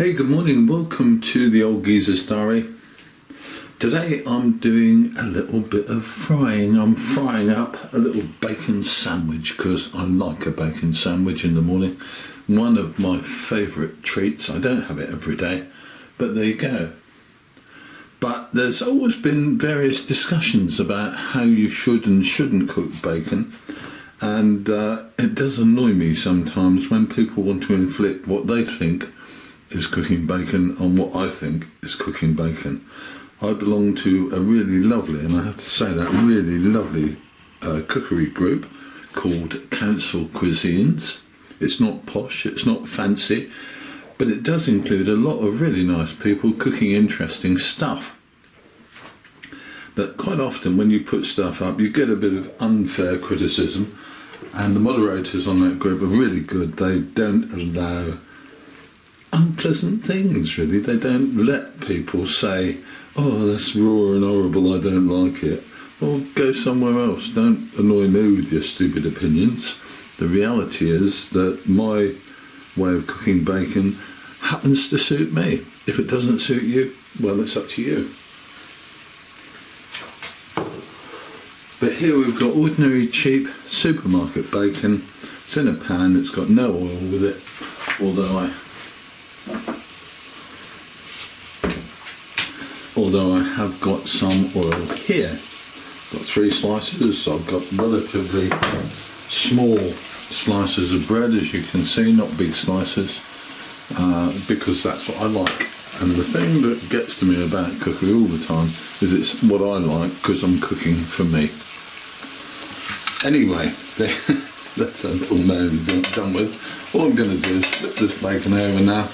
Hey, good morning. Welcome to the Old Geezer's Diary. Today I'm doing a little bit of frying. I'm frying up a little bacon sandwich because I like a bacon sandwich in the morning. One of my favourite treats. I don't have it every day, but there you go. But there's always been various discussions about how you should and shouldn't cook bacon. And it does annoy me sometimes when people want to inflict what they think is cooking bacon on what I think is cooking bacon. I belong to a really lovely, and I have to say that, really lovely cookery group called Council Cuisines. It's not posh, it's not fancy, but it does include a lot of really nice people cooking interesting stuff. But quite often when you put stuff up, you get a bit of unfair criticism, and the moderators on that group are really good. They don't allow unpleasant things, really. They don't let people say, oh, that's raw and horrible, I don't like it. Well, go somewhere else. Don't annoy me with your stupid opinions. The reality is that my way of cooking bacon happens to suit me. If it doesn't suit you, well, it's up to you. But here we've got ordinary cheap supermarket bacon. It's in a pan, it's got no oil with it, although I have got some oil here. Got 3 slices. I've got relatively small slices of bread, as you can see, not big slices, because that's what I like. And the thing that gets to me about cookery all the time is it's what I like because I'm cooking for me. Anyway, that's a little moan done with. All I'm going to do is flip this bacon over now,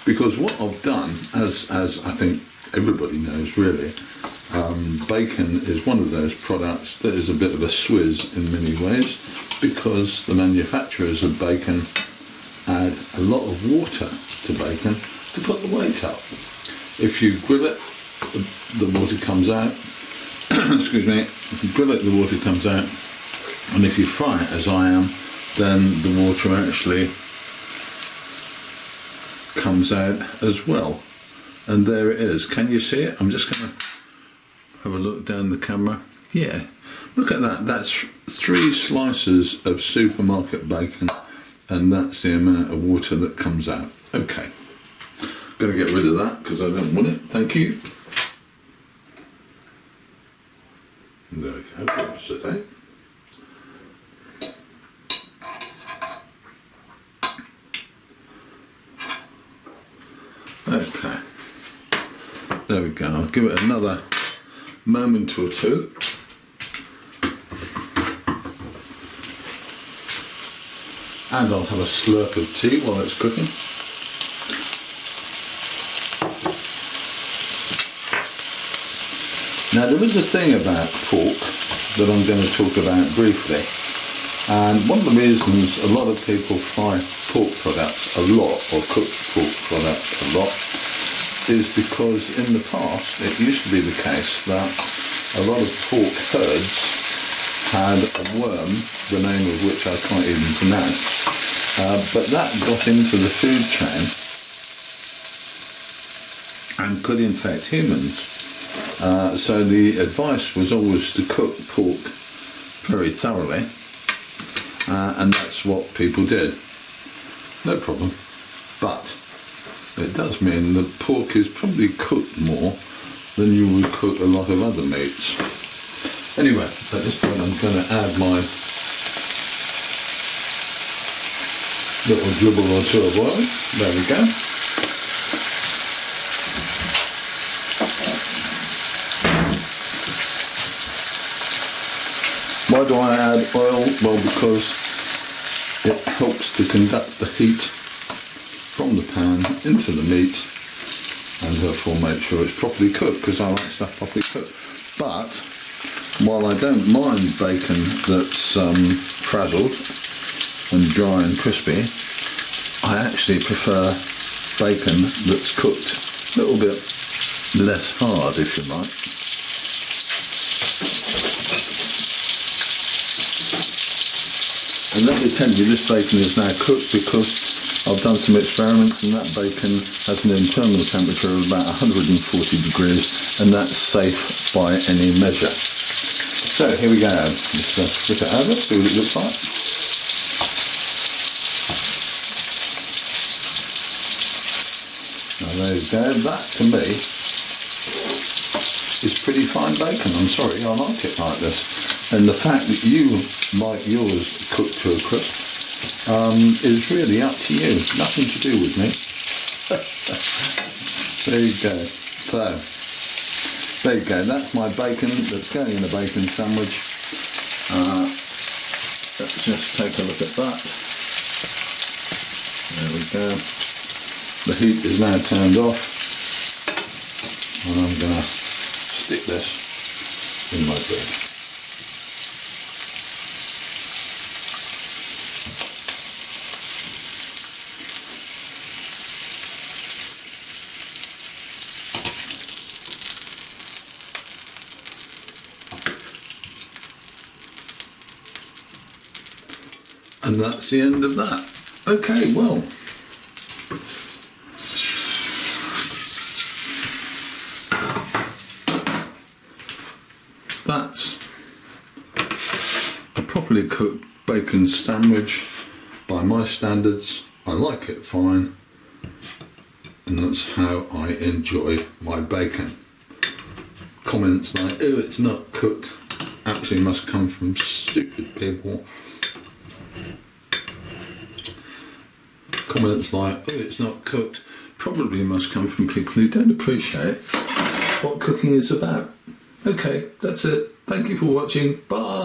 because what I've done, as I think everybody knows really, bacon is one of those products that is a bit of a swizz in many ways, because the manufacturers of bacon add a lot of water to bacon to put the weight up. If you grill it, the water comes out. Excuse me. If you grill it, the water comes out. And if you fry it, as I am, then the water actually comes out as well. And there it is. Can you see it? I'm just going to have a look down the camera. Yeah, look at that. That's 3 slices of supermarket bacon, and that's the amount of water that comes out. Okay, going to get rid of that because I don't want it. Thank you. There we go. Sit down. Okay, there we go. I'll give it another moment or two. And I'll have a slurp of tea while it's cooking. Now, there is a thing about pork that I'm going to talk about briefly. And one of the reasons a lot of people fry pork products a lot, or cook pork products a lot, is because in the past it used to be the case that a lot of pork herds had a worm, the name of which I can't even pronounce, but that got into the food chain and could infect humans. So the advice was always to cook pork very thoroughly. And that's what people did. No problem. But it does mean that pork is probably cooked more than you would cook a lot of other meats. Anyway, at this point I'm going to add my little dribble or 2 of oil. There we go. Why do I add oil? Well, because it helps to conduct the heat from the pan into the meat and therefore make sure it's properly cooked, because I like stuff properly cooked. But while I don't mind bacon that's frazzled and dry and crispy, I actually prefer bacon that's cooked a little bit less hard, if you like. And let me tell you, this bacon is now cooked because I've done some experiments and that bacon has an internal temperature of about 140 degrees, and that's safe by any measure. So here we go. Just flip it over, see what it looks like. Now there you go. That to me is pretty fine bacon. I'm sorry, I like it like this. And the fact that you like yours cooked to a crisp is really up to you. Nothing to do with me. There you go. So there you go. That's my bacon that's going in a bacon sandwich. Let's just take a look at that. There we go. The heat is now turned off, and I'm going to stick this in my bread. And that's the end of that. Okay, well, that's a properly cooked bacon sandwich by my standards. I like it fine, and that's how I enjoy my bacon. Comments like, oh, it's not cooked, actually must come from stupid people. Comments like, oh, it's not cooked, probably must come from people who don't appreciate what cooking is about. Okay, that's it. Thank you for watching. Bye.